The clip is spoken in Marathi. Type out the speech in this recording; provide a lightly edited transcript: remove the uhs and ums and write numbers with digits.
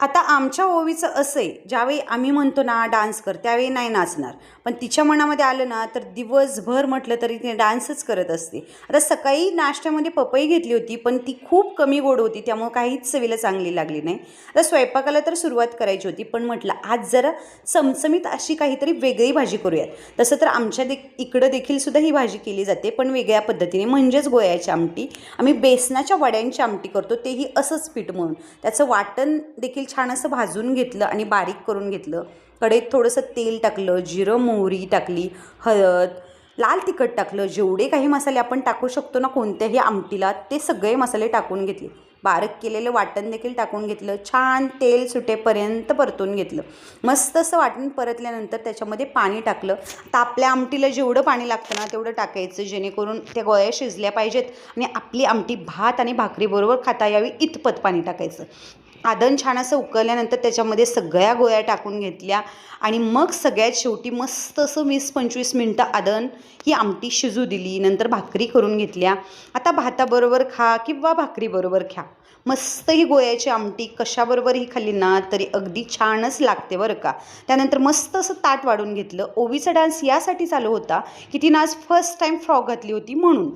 आता आमच्या ओवीचं असं आहे, ज्यावेळी आम्ही म्हणतो ना डान्स कर, त्यावेळी नाही नाचणार. पण तिच्या मनामध्ये आलं ना तर दिवसभर म्हटलं तरी ती डान्सच करत असते. आता सकाळी नाश्त्यामध्ये पपई घेतली होती, पण ती खूप कमी गोड होती, त्यामुळे काहीच चवीला चांगली लागली नाही. आता स्वयंपाकाला तर सुरुवात करायची होती, पण म्हटलं आज जरा चमचमीत अशी काहीतरी वेगळी भाजी करूयात. तसं तर आमच्या इकडं देखील सुद्धा ही भाजी केली जाते, पण वेगळ्या पद्धतीने, म्हणजेच गोळ्याची आमटी. आम्ही बेसनाच्या वड्यांची आमटी करतो, तेही असंच पीठ म्हणून. त्याचं वाटण देखील छान असं भाजून घेतलं आणि बारीक करून घेतलं. कढईत थोडंसं तेल टाकलं, जिरं मोहरी टाकली, हळद, लाल तिखट टाकलं, जेवढे काही मसाले आपण टाकू शकतो ना कोणत्याही आमटीला, ते सगळे मसाले टाकून घेतले. बारीक केलेलं वाटण देखील टाकून घेतलं. छान तेल सुटेपर्यंत परतून घेतलं. मस्त असं वाटण परतल्यानंतर त्याच्यामध्ये पाणी टाकलं. तर आपल्या आमटीला जेवढं पाणी लागतं ना तेवढं टाकायचं, जेणेकरून त्या गोळ्या शिजल्या पाहिजेत आणि आपली आमटी भात आणि भाकरीबरोबर खाता यावी इतपत पाणी टाकायचं. आदन छान असं उकळल्यानंतर त्याच्यामध्ये सगळ्या गोळ्या टाकून घेतल्या आणि मग सगळ्यात शेवटी मस्त असं 20-25 मिनटं आदन ही आमटी शिजू दिली. नंतर भाकरी करून घेतल्या. आता भाताबरोबर खा किंवा भाकरीबरोबर खा, मस्त ही गोळ्याची आमटी कशाबरोबरही खाल्ली ना तरी अगदी छानच लागते बरं का. त्यानंतर मस्त असं ताट वाढून घेतलं. ओवीचा डान्स यासाठी चालू होता की तिनं आज फर्स्ट टाईम फ्रॉक घातली होती म्हणून.